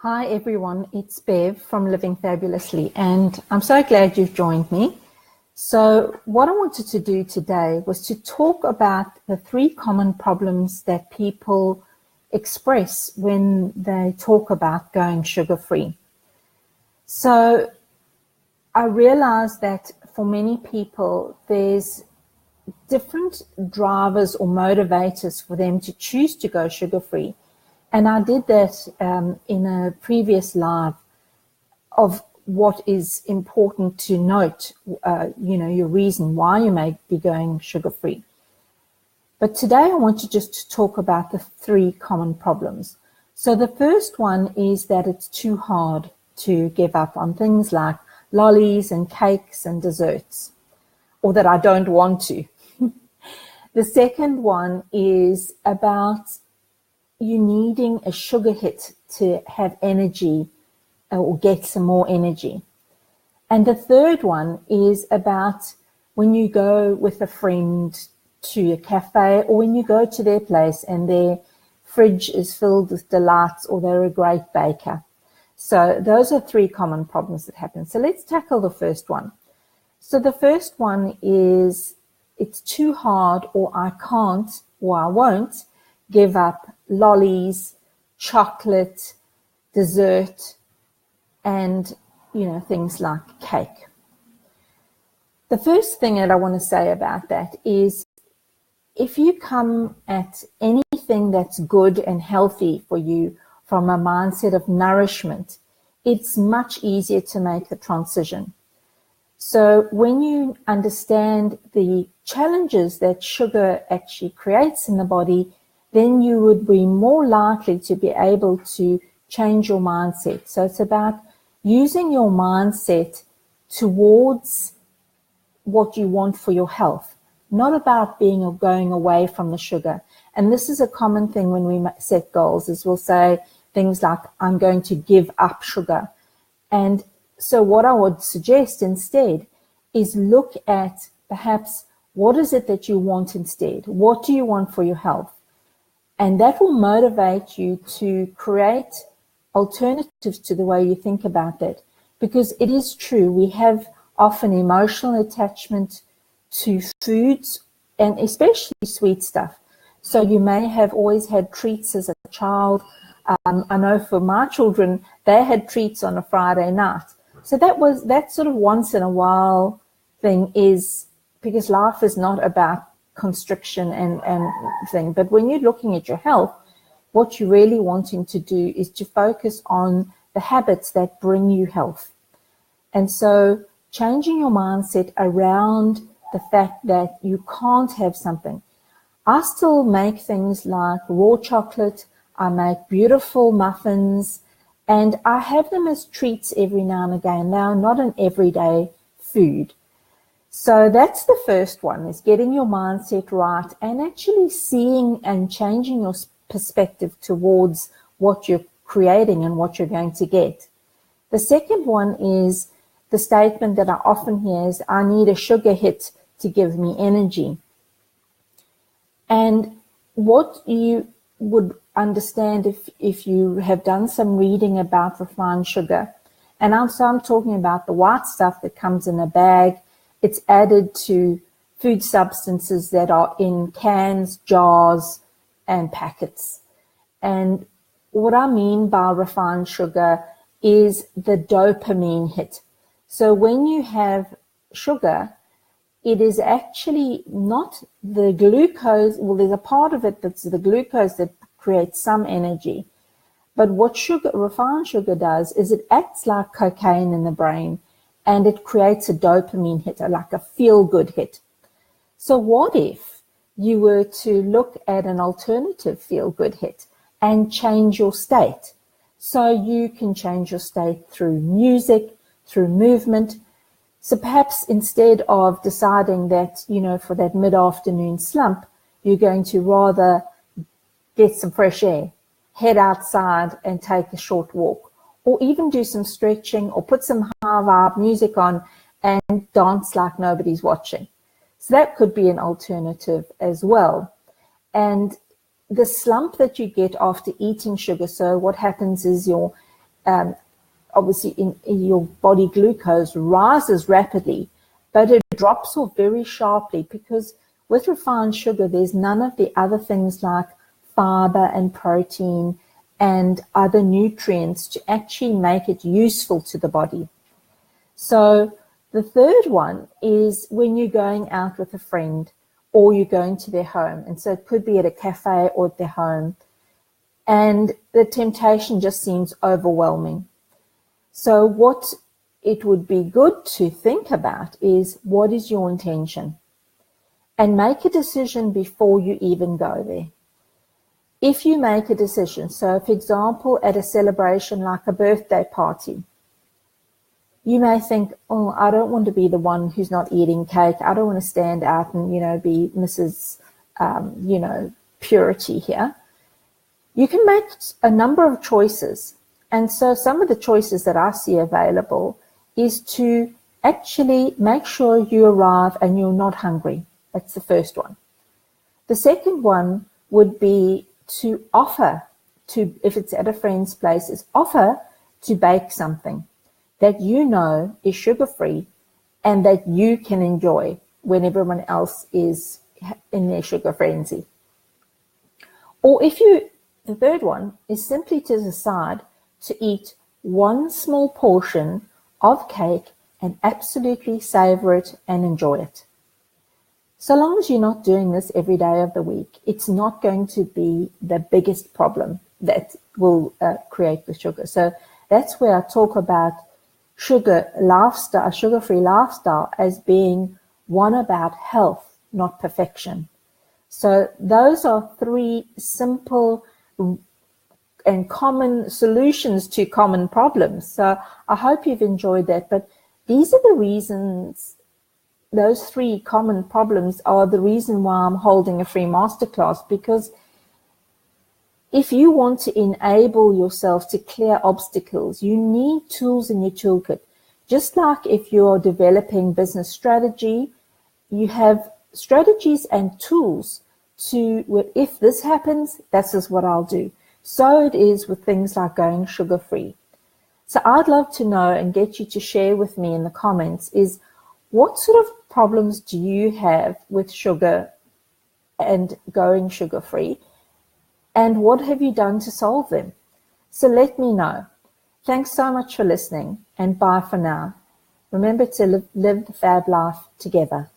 Hi everyone, it's Bev from Living Fabulously, and I'm so glad you've joined me. So what I wanted to do today was to talk about the 3 common problems that people express when they talk about going sugar-free. So I realize that for many people, there's different drivers or motivators for them to choose to go sugar-free. And I did that in a previous live of what is important to note, your reason why you may be going sugar-free. But today I want to just talk about the 3 common problems. So the first one is that it's too hard to give up on things like lollies and cakes and desserts, or that I don't want to. The second one is about you needing a sugar hit to have energy or get some more energy. And the third one is about when you go with a friend to a cafe or when you go to their place and their fridge is filled with delights or they're a great baker. So those are 3 common problems that happen. So let's tackle the first one. So the first one is it's too hard, or I can't, or I won't give up lollies, chocolate, dessert, and things like cake. The first thing that I want to say about that is if you come at anything that's good and healthy for you from a mindset of nourishment, it's much easier to make the transition. So when you understand the challenges that sugar actually creates in the body, then you would be more likely to be able to change your mindset. So it's about using your mindset towards what you want for your health, not about being or going away from the sugar. And this is a common thing when we set goals, is we'll say things like, I'm going to give up sugar. And so what I would suggest instead is look at perhaps what is it that you want instead? What do you want for your health? And that will motivate you to create alternatives to the way you think about that. Because it is true, we have often emotional attachment to foods and especially sweet stuff. So you may have always had treats as a child. I know for my children, they had treats on a Friday night. So that sort of once in a while thing is because life is not about constriction and thing. But when you're looking at your health, what you're really wanting to do is to focus on the habits that bring you health. And so changing your mindset around the fact that you can't have something. I still make things like raw chocolate. I make beautiful muffins, and I have them as treats every now and again. They are not an everyday food. So that's the first one, is getting your mindset right and actually seeing and changing your perspective towards what you're creating and what you're going to get. The second one is the statement that I often hear is, I need a sugar hit to give me energy. And what you would understand if you have done some reading about refined sugar, and I'm talking about the white stuff that comes in a bag. It's added to food substances that are in cans, jars, and packets. And what I mean by refined sugar is the dopamine hit. So when you have sugar, it is actually not the glucose. Well, there's a part of it that's the glucose that creates some energy. But what refined sugar does is it acts like cocaine in the brain, and it creates a dopamine hit, like a feel-good hit. So what if you were to look at an alternative feel-good hit and change your state? So you can change your state through music, through movement. So perhaps instead of deciding that, for that mid-afternoon slump, you're going to rather get some fresh air, head outside and take a short walk, or even do some stretching or put some high vibe music on and dance like nobody's watching. So that could be an alternative as well. And the slump that you get after eating sugar, so what happens is your obviously in your body glucose rises rapidly, but it drops off very sharply because with refined sugar, there's none of the other things like fiber and protein and other nutrients to actually make it useful to the body. So the third one is when you're going out with a friend or you're going to their home. And so it could be at a cafe or at their home. And the temptation just seems overwhelming. So what it would be good to think about is, what is your intention? And make a decision before you even go there. If you make a decision, so for example, at a celebration like a birthday party, you may think, oh, I don't want to be the one who's not eating cake. I don't want to stand out and, be Mrs. Purity here. You can make a number of choices. And so some of the choices that I see available is to actually make sure you arrive and you're not hungry. That's the first one. The second one would be to offer to, if it's at a friend's place, is offer to bake something that you know is sugar-free and that you can enjoy when everyone else is in their sugar frenzy. Or the third one is simply to decide to eat one small portion of cake and absolutely savor it and enjoy it. So long as you're not doing this every day of the week, it's not going to be the biggest problem that will create the sugar. So that's where I talk about sugar-free lifestyle as being one about health, not perfection. So those are three simple and common solutions to common problems. So I hope you've enjoyed that. But these are the reasons, those three common problems are the reason why I'm holding a free masterclass, because if you want to enable yourself to clear obstacles, you need tools in your toolkit. Just like if you're developing business strategy, you have strategies and tools to, if this happens, this is what I'll do. So it is with things like going sugar-free. So I'd love to know and get you to share with me in the comments is, what sort of problems do you have with sugar and going sugar-free? And what have you done to solve them? So let me know. Thanks so much for listening, and bye for now. Remember to live the fab life together.